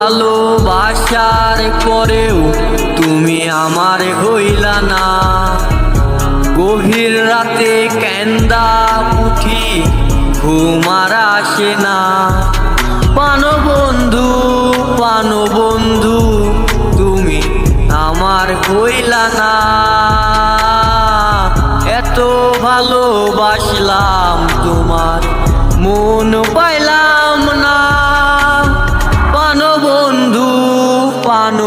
ভালোবাসার পরেও তুমি আমার হইলা না। গভীর রাতে কেন্দা উঠি, ঘুম আর আসে না। প্রাণবন্ধু প্রাণবন্ধু তুমি আমার হইলা না। এত ভালোবাসলাম তোমার মন পাইলাম না। প্রাণবন্ধু প্রাণ